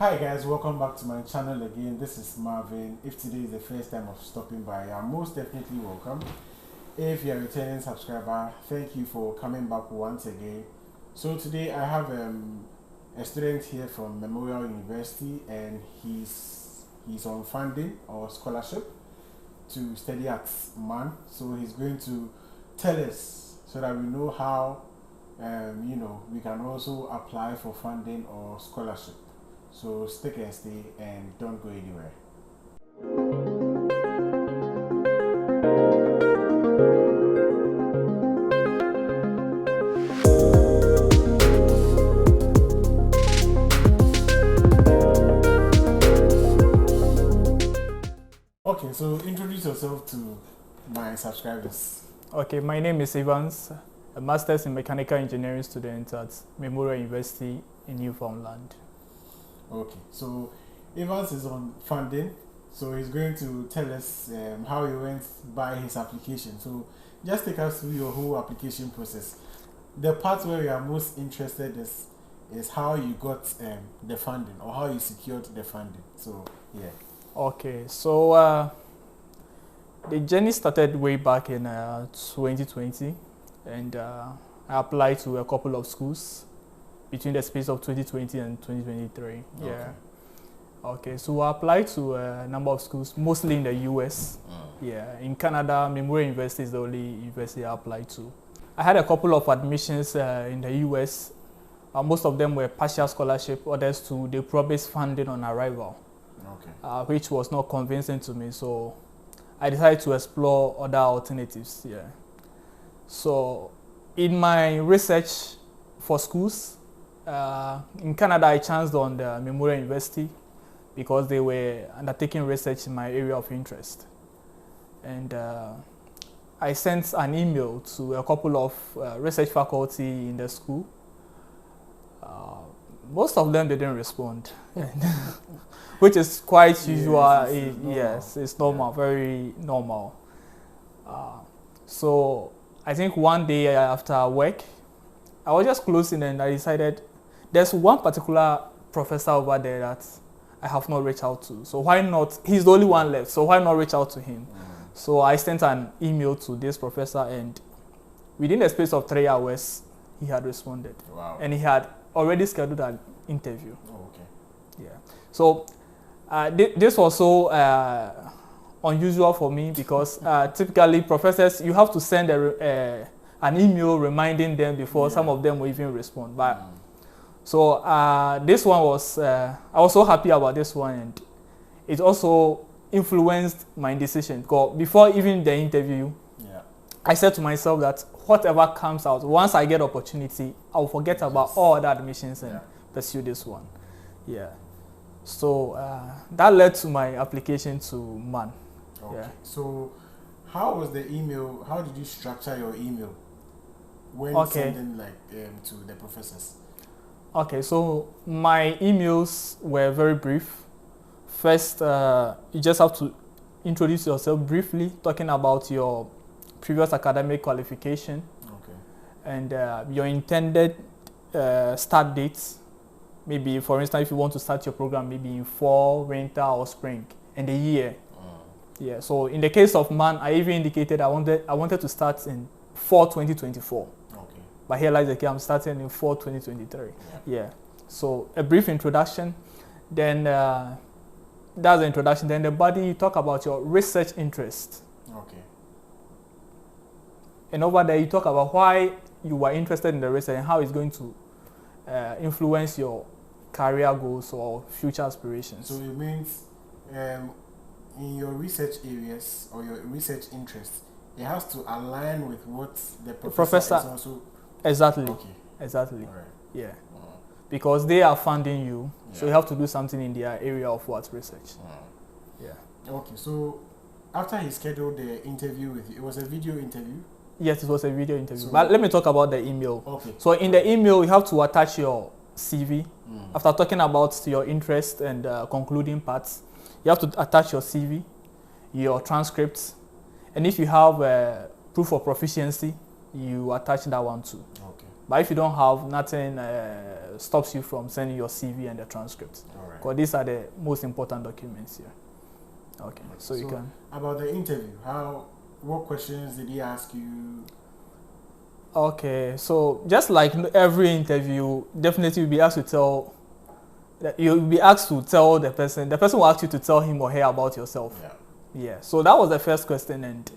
Hi guys, welcome back to my channel again. This is Marvin. If today is the first time of stopping by, you're most definitely welcome. If you're a returning subscriber, thank you for coming back once again. So today I have a student here from Memorial University, and he's on funding or scholarship to study at MAN. So he's going to tell us so that we know how we can also apply for funding or scholarship. So stick and stay and don't go anywhere. Okay, so introduce yourself to my subscribers. Okay, my name is Evans, a master's in mechanical engineering student at Memorial University in Newfoundland. Okay, so Evans is on funding, so he's going to tell us how he went by his application. So just take us through your whole application process. The part where you are most interested is how you got the funding, or how you secured the funding. So yeah. Okay, so the journey started way back in 2020, and I applied to a couple of schools between the space of 2020 and 2023. Okay. Yeah. Okay, so I applied to a number of schools, mostly in the US. Yeah, in Canada, Memorial University is the only university I applied to. I had a couple of admissions in the US. Most of them were partial scholarship, others to the promised funding on arrival, Okay. which was not convincing to me. So I decided to explore other alternatives. Yeah. So in my research for schools, in Canada, I chanced on the Memorial University because they were undertaking research in my area of interest. And I sent an email to a couple of research faculty in the school. Most of them didn't respond, which is quite usual. Yes, it's normal, very normal. So I think one day after work, I was just closing and I decided there's one particular professor over there that I have not reached out to. So why not? He's the only one left. So why not reach out to him? So I sent an email to this professor, and within the space of 3 hours, he had responded. Wow. And he had already scheduled an interview. Oh, okay. Yeah. So this was so unusual for me because typically professors, you have to send an email reminding them before some of them will even respond. But so this one was, I was so happy about this one, and it also influenced my decision. Because before even the interview, I said to myself that whatever comes out, once I get opportunity, I'll forget about all other admissions and pursue this one. Yeah. So that led to my application to MAN. Okay. Yeah. So how was the email? How did you structure your email when sending to the professors? Okay, so my emails were very brief. First, you just have to introduce yourself briefly, talking about your previous academic qualification, and your intended start dates. Maybe, for instance, if you want to start your program, maybe in fall, winter, or spring, and the year. Yeah. So in the case of MAN, I even indicated I wanted to start in fall 2024. But here lies the key, I'm starting in fall 2023. Yeah. So a brief introduction, then that's the introduction. Then the body, you talk about your research interest. Okay. And over there, you talk about why you are interested in the research and how it's going to influence your career goals or future aspirations. So it means in your research areas or your research interests, it has to align with what the professor is also. Exactly. Okay. Exactly. All right. Yeah. Because they are funding you, so you have to do something in their area of what research. Yeah. Okay. So after he scheduled the interview with you, it was a video interview. Yes, it was a video interview. So, but let me talk about the email. Okay. So in the email, you have to attach your CV. After talking about your interest and concluding parts, you have to attach your CV, your transcripts, and if you have proof of proficiency, you attach that one too. Okay. But if you don't have, nothing stops you from sending your CV and the transcript. All right. Because these are the most important documents here. Okay, so you can. About the interview, what questions did he ask you? Okay, so just like every interview, definitely you'll be asked to tell. You'll be asked to tell the person. The person will ask you to tell him or her about yourself. Yeah. Yeah. So that was the first question, and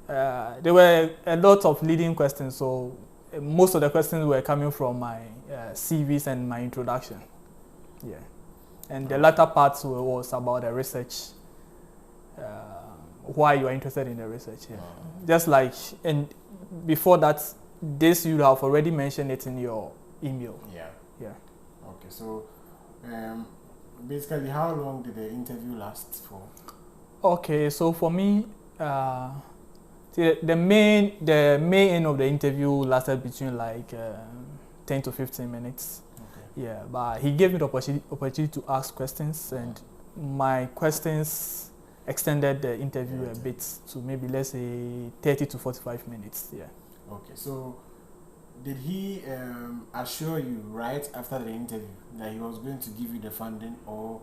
there were a lot of leading questions. So most of the questions were coming from my CVs and my introduction. Yeah. And the latter part was about the research. Why you are interested in the research. Yeah. Just like, and before that, this you have already mentioned it in your email. Yeah. Yeah. Okay, so basically, how long did the interview last for? Okay, so for me, the main end of the interview lasted between like 10 to 15 minutes. Okay. Yeah, but he gave me the opportunity to ask questions, and my questions extended the interview a bit to maybe, let's say, 30 to 45 minutes. Yeah. Okay, so did he assure you right after the interview that he was going to give you the funding, or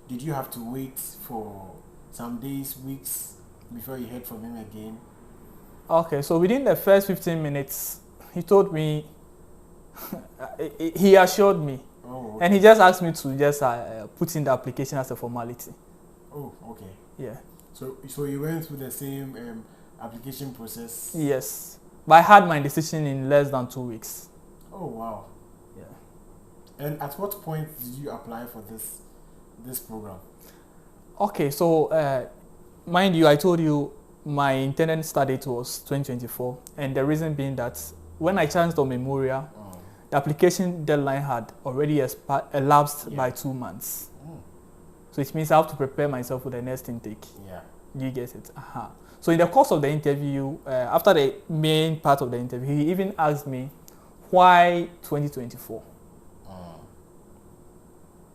did you have to wait for some days, weeks before you heard from him again? Okay, so within the first 15 minutes, he told me, he assured me, okay. And he just asked me to just put in the application as a formality. Oh, okay. Yeah. So you went through the same application process? Yes, but I had my decision in less than 2 weeks. Oh, wow. Yeah. And at what point did you apply for this program? Okay, so mind you, I told you my intended start date was 2024, and the reason being that when I chanced on Memorial, the application deadline had already elapsed by 2 months. So it means I have to prepare myself for the next intake. Yeah. Do you get it? So in the course of the interview, after the main part of the interview, he even asked me, why 2024?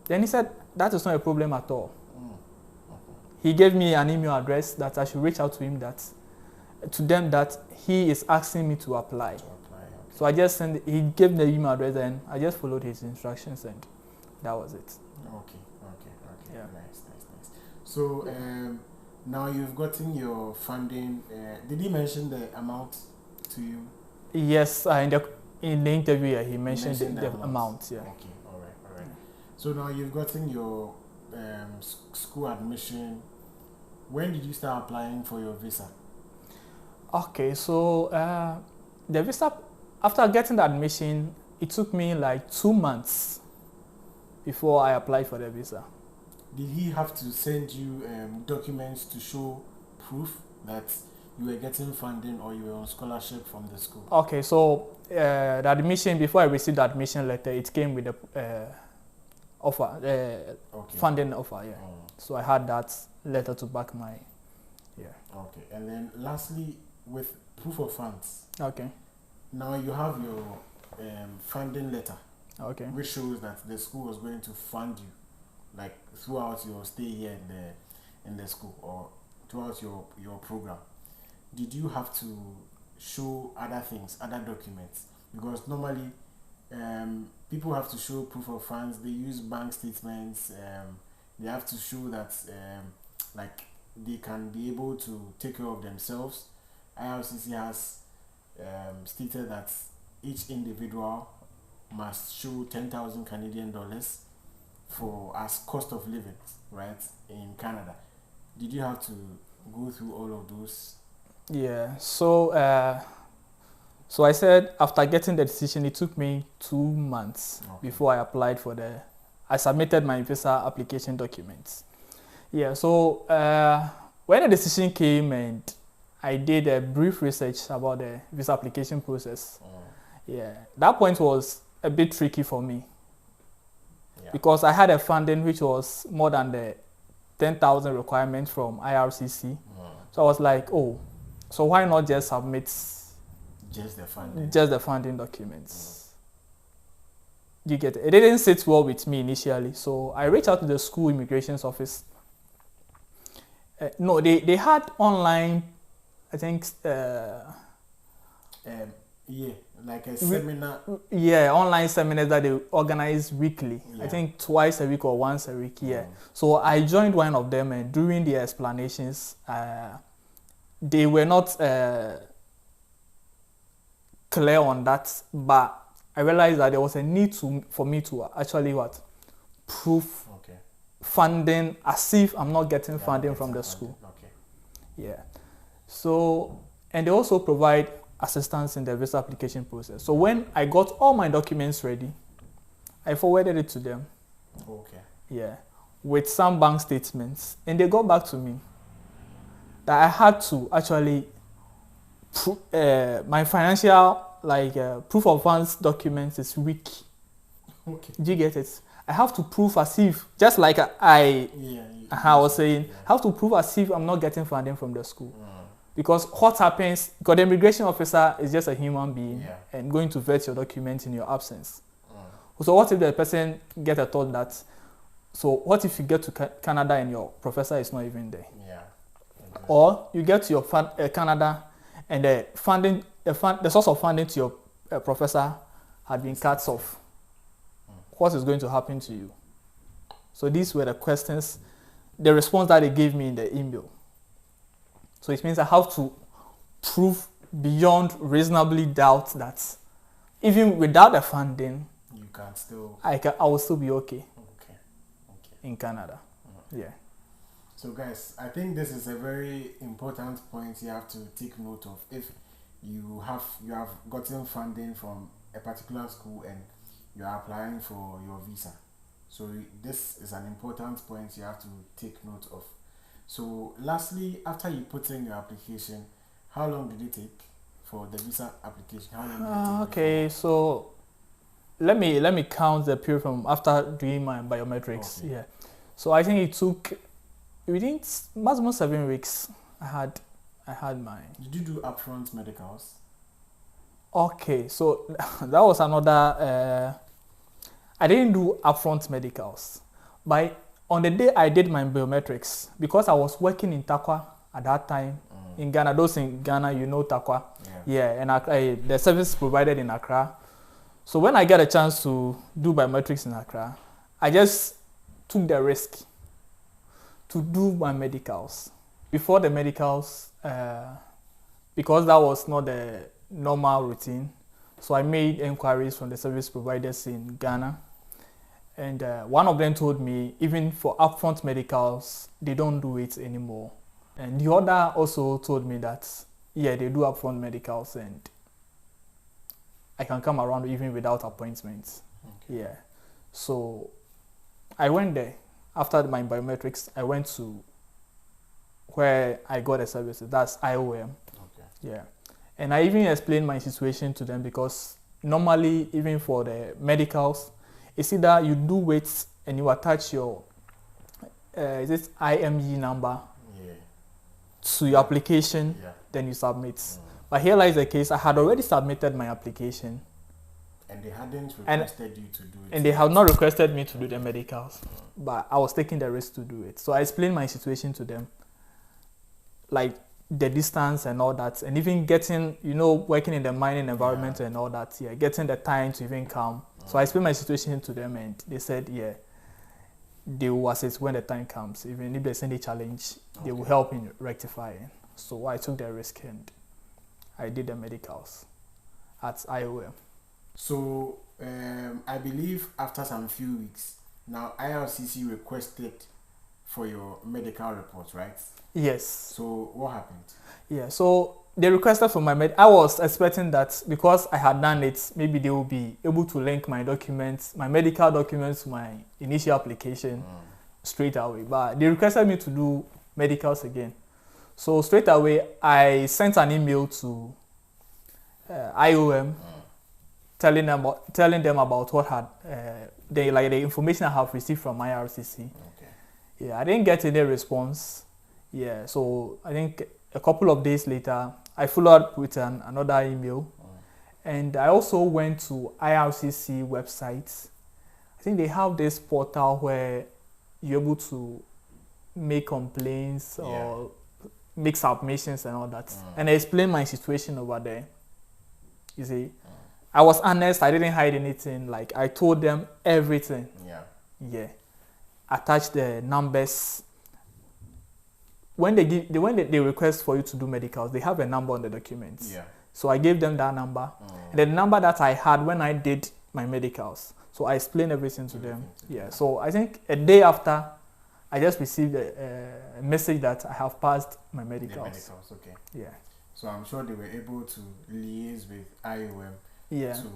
Then he said, that is not a problem at all. He gave me an email address that I should reach out to him that he is asking me to apply. So I just he gave me the email address and I just followed his instructions and that was it. Okay. Yeah. Nice. So now you've gotten your funding. Did he mention the amount to you? Yes, in the interview he mentioned the amount. Yeah. Okay, all right. So now you've gotten your school admission. When did you start applying for your visa? Okay, so the visa, after getting the admission, it took me like 2 months before I applied for the visa. Did he have to send you documents to show proof that you were getting funding or you were on scholarship from the school? Okay, so the admission, before I received the admission letter, it came with the offer, funding offer, yeah. So I had that letter to back my, Okay, and then lastly, with proof of funds. Okay. Now you have your funding letter. Okay. Which shows that the school was going to fund you, like throughout your stay here in the school or throughout your program. Did you have to show other things, other documents? Because normally people have to show proof of funds. They use bank statements. They have to show that like they can be able to take care of themselves. IRCC has stated that each individual must show 10,000 Canadian dollars for as cost of living, right, in Canada. Did you have to go through all of those? Yeah. So so I said after getting the decision, it took me 2 months before I applied for I submitted my visa application documents. Yeah. So when the decision came and I did a brief research about the visa application process. Yeah, that point was a bit tricky for me because I had a funding which was more than the 10,000 requirement from IRCC. So I was like, oh, so why not just submit just the funding documents? You get it? It didn't sit well with me initially, so I reached out to the school immigrations office. No, they had online, I think. Like a seminar? Yeah, online seminars that they organize weekly. Yeah. I think twice a week or once a week, yeah. So I joined one of them, and during the explanations, they were not clear on that, but I realized that there was a need for me to actually prove funding as if I'm not getting funding from the school. Okay. Yeah. So, and they also provide assistance in the visa application process. So when I got all my documents ready, I forwarded it to them. Okay. Yeah. With some bank statements. And they got back to me that I had to actually my financial proof of funds documents is weak. Okay. Do you get it? I have to prove as if, just like I was saying, I have to prove as if I'm not getting funding from the school. Because what happens, because the immigration officer is just a human being and going to vet your documents in your absence. So what if the person gets a thought that, so what if you get to Canada and your professor is not even there? Yeah. Or you get to your Canada and the source of funding to your professor had been cut off. What is going to happen to you? So these were the questions, the response that they gave me in the email. So it means I have to prove beyond reasonably doubt that even without the funding, you can still... I will still be okay. In Canada. Yeah. So guys, I think this is a very important point you have to take note of. If you have gotten funding from a particular school and you are applying for your visa, so this is an important point you have to take note of. So lastly, after you put in your application, how long did it take for the visa application? How long did it take? Okay, so let me count the period from after doing my biometrics. Yeah. So I think it took within maximum 7 weeks. I had my... Did you do upfront medicals? Okay, so that was another... I didn't do upfront medicals. But on the day I did my biometrics, because I was working in Tarkwa at that time, in Ghana, those in Ghana, you know Tarkwa. Yeah, and the service provided in Accra. So when I get a chance to do biometrics in Accra, I just took the risk to do my medicals. Before the medicals, because that was not the normal routine, so I made inquiries from the service providers in Ghana. And one of them told me, even for upfront medicals, they don't do it anymore. And the other also told me that, yeah, they do upfront medicals and I can come around even without appointments. Okay. Yeah. So I went there. After my biometrics, I went to where I got the services. That's IOM. Okay. Yeah. And I even explained my situation to them because normally, even for the medicals, it's either you do wait and you attach your is it IME number to your application, then you submit. But here lies the case, I had already submitted my application. And they hadn't requested you to do it. And they have not requested me to do the medicals. But I was taking the risk to do it. So I explained my situation to them. Like the distance and all that. And even getting, working in the mining environment and all that. Yeah, getting the time to even come. So I explained my situation to them and they said, yeah, they will assist when the time comes. Even if there's any challenge, they will help in rectifying. So I took the risk and I did the medicals at IOM. So I believe after some few weeks, now IRCC requested for your medical report, right? Yes. So what happened? Yeah, so they requested for my I was expecting that because I had done it, maybe they will be able to link my documents, my medical documents to my initial application straight away. But they requested me to do medicals again. So straight away, I sent an email to IOM telling them about what had the information I have received from IRCC. Okay. Yeah, I didn't get any response. Yeah, so I think a couple of days later, I followed up with another email. And I also went to IRCC website. I think they have this portal where you're able to make complaints or make submissions and all that. And I explained my situation over there. You see? I was honest. I didn't hide anything. Like I told them everything. Yeah. Yeah. Attach the numbers. When they request for you to do medicals, they have a number on the documents. Yeah. So I gave them that number. And the number that I had when I did my medicals. So I explained everything to them. Yeah. So I think a day after, I just received a message that I have passed my medicals. The medicals, okay. Yeah. So I'm sure they were able to liaise with IOM to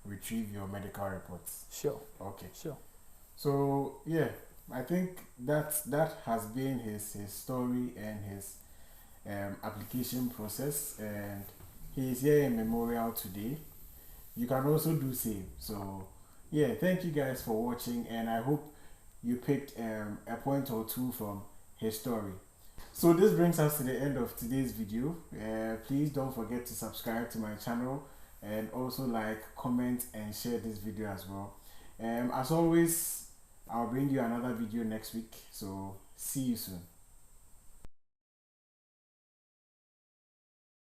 retrieve your medical reports. Sure. Okay. Sure. So yeah, I think that has been his story and his application process, and he is here in memorial today. You can also do same. So yeah, thank you guys for watching, and I hope you picked a point or two from his story. So this brings us to the end of today's video. Please don't forget to subscribe to my channel, and also like, comment and share this video as well. As always, I'll bring you another video next week, so see you soon.